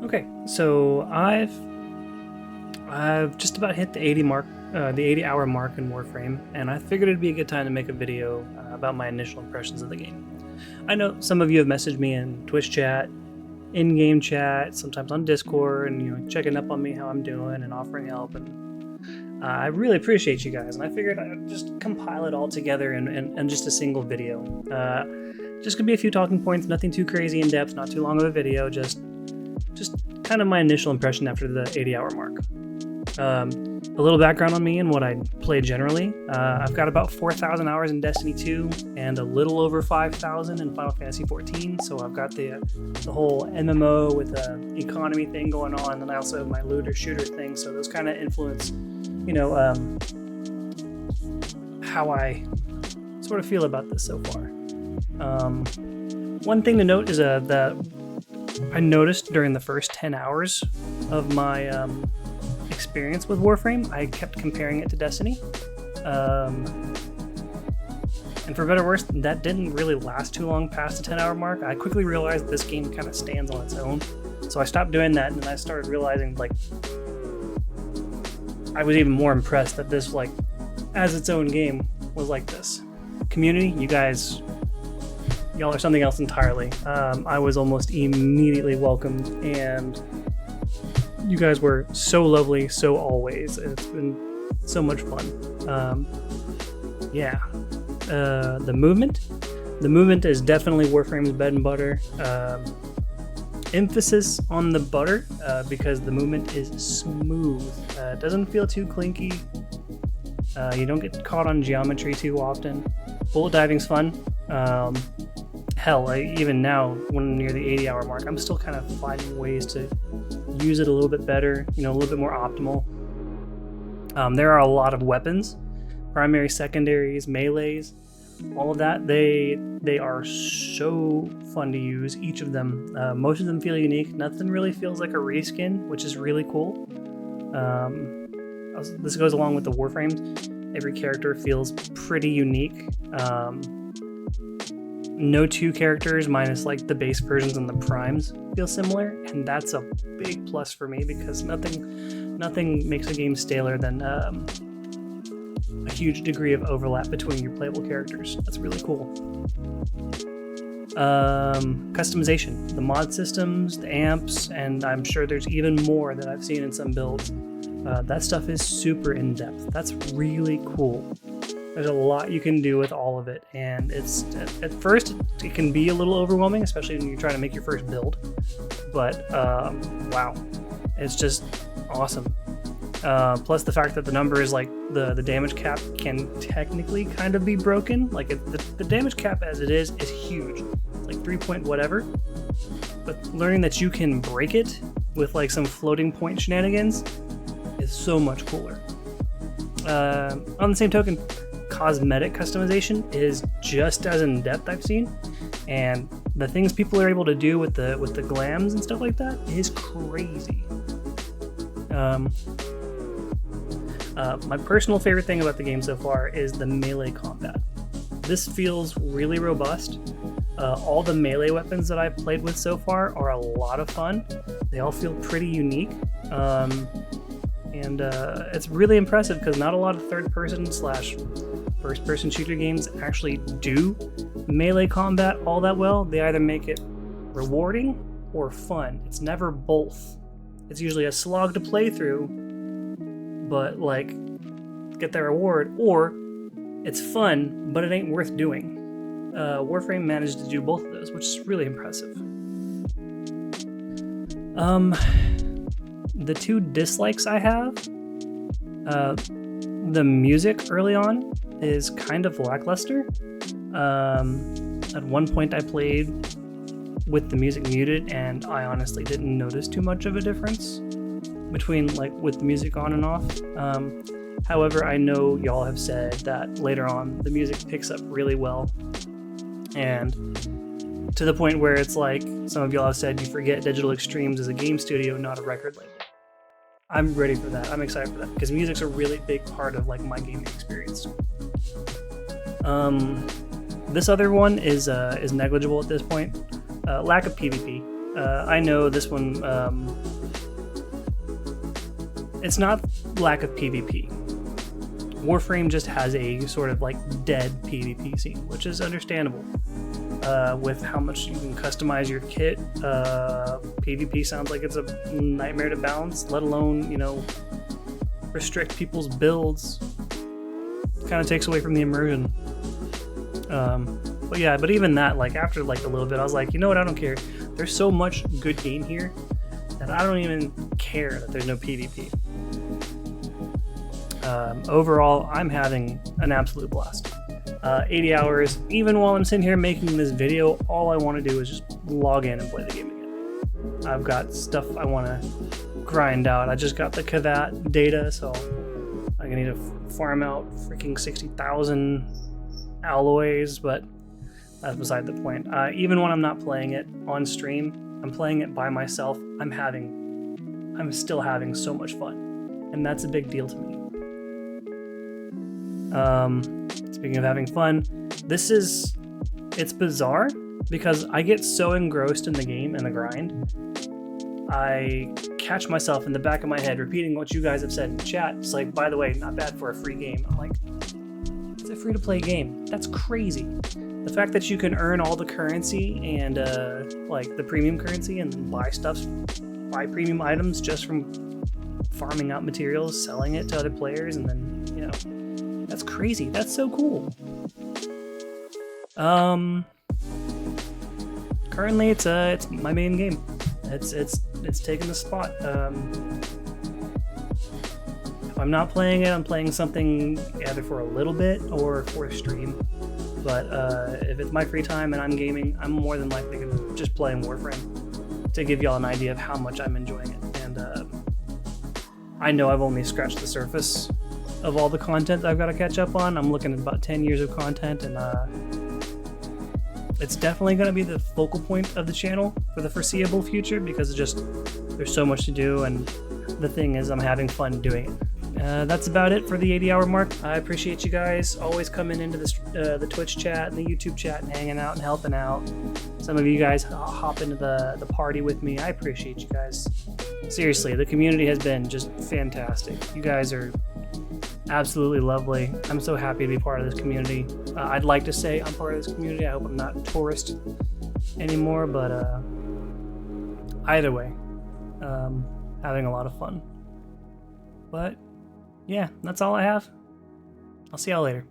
Okay, so I've just about hit the 80-hour mark in Warframe, and I figured it'd be a good time to make a video about my initial impressions of the game. I know some of you have messaged me in Twitch chat, in-game chat, sometimes on Discord, and checking up on me, how I'm doing, and offering help. And I really appreciate you guys, and I figured I'd just compile it all together in just a single video. Just gonna be a few talking points, nothing too crazy in depth, not too long of a video, just kind of my initial impression after the 80-hour mark. A little background on me and what I play generally. I've got about 4,000 hours in Destiny 2 and a little over 5,000 in Final Fantasy 14. So I've got the whole MMO with the economy thing going on, and I also have my looter shooter thing. So those kind of influence, how I sort of feel about this so far. One thing to note is that I noticed during the first 10 hours of my experience with Warframe, I kept comparing it to Destiny. And for better or worse, that didn't really last too long past the 10-hour mark. I quickly realized this game kind of stands on its own. So I stopped doing that, and then I started realizing, I was even more impressed that this, as its own game, was like this. Community, y'all are something else entirely. I was almost immediately welcomed, and you guys were so lovely, so always. It's been so much fun. The movement is definitely Warframe's bread and butter. Emphasis on the butter because the movement is smooth. It doesn't feel too clinky. You don't get caught on geometry too often. Bullet diving's fun. Even now, when I'm near the 80-hour mark, I'm still kind of finding ways to use it a little bit better, a little bit more optimal. There are a lot of weapons, primary, secondaries, melees, all of that. They are so fun to use, each of them. Most of them feel unique. Nothing really feels like a reskin, which is really cool. This goes along with the Warframes. Every character feels pretty unique. No two characters, minus the base versions and the primes, feel similar, and that's a big plus for me because nothing makes a game staler than a huge degree of overlap between your playable characters. That's really cool. Customization, the mod systems, the amps, and I'm sure there's even more that I've seen in some builds. That stuff is super in-depth. That's really cool. There's a lot you can do with all of it, and it's at first it can be a little overwhelming, especially when you're trying to make your first build. But wow, it's just awesome. Plus the fact that the number is the damage cap can technically kind of be broken. The damage cap as it is huge. It's 3 point whatever. But learning that you can break it with some floating point shenanigans is so much cooler. On the same token, cosmetic customization is just as in depth I've seen, and the things people are able to do with the glams and stuff like that is crazy. My personal favorite thing about the game so far is the melee combat. This feels really robust. All the melee weapons that I've played with so far are a lot of fun. They all feel pretty unique. And it's really impressive because not a lot of third-person / first-person shooter games actually do melee combat all that well. They either make it rewarding or fun. It's never both. It's usually a slog to play through, but get that reward, or it's fun, but it ain't worth doing. Warframe managed to do both of those, which is really impressive. The two dislikes I have, the music early on is kind of lackluster. At one point I played with the music muted, and I honestly didn't notice too much of a difference between with the music on and off. However, I know y'all have said that later on the music picks up really well, and to the point where it's some of y'all have said you forget Digital Extremes as a game studio, not a record label. I'm ready for that. I'm excited for that because music's a really big part of my gaming experience. This other one is negligible at this point. Lack of PvP. I know this one, it's not lack of PvP. Warframe just has a sort of like dead PvP scene, which is understandable. With how much you can customize your kit, PvP sounds like it's a nightmare to balance, let alone, you know, restrict people's builds. Kind of takes away from the immersion. But yeah, but even that, like after like a little bit, I was like, you know what, I don't care. There's so much good game here that I don't even care that there's no PvP. Overall, I'm having an absolute blast. 80 hours, even while I'm sitting here making this video, all I want to do is just log in and play the game again. I've got stuff I want to grind out. I just got the Kavat data, so I'm gonna need to farm out freaking 60,000 alloys, but that's beside the point. Even when I'm not playing it on stream, I'm playing it by myself, I'm still having so much fun, and that's a big deal to me. Speaking of having fun, it's bizarre because I get so engrossed in the game and the grind, I catch myself in the back of my head repeating what you guys have said in chat. It's like, by the way, not bad for a free game. I'm like, it's a free-to-play game. That's crazy. The fact that you can earn all the currency and like the premium currency and then buy premium items just from farming out materials, selling it to other players, and then, you know, that's crazy. That's so cool. Currently it's my main game. It's taking the spot. If I'm not playing it, I'm playing something either for a little bit or for a stream. But if it's my free time and I'm gaming, I'm more than likely just playing Warframe to give y'all an idea of how much I'm enjoying it. And I know I've only scratched the surface of all the content that I've got to catch up on. I'm looking at about 10 years of content, and it's definitely going to be the focal point of the channel for the foreseeable future because there's so much to do, and the thing is I'm having fun doing it. That's about it for the 80-hour mark. I appreciate you guys always coming into this, the Twitch chat and the YouTube chat and hanging out and helping out. Some of you guys hop into the party with me. I appreciate you guys. Seriously, the community has been just fantastic. You guys are absolutely lovely. I'm so happy to be part of this community. I'd like to say I'm part of this community. I hope I'm not a tourist anymore, but either way, having a lot of fun. But yeah, that's all I have. I'll see y'all later.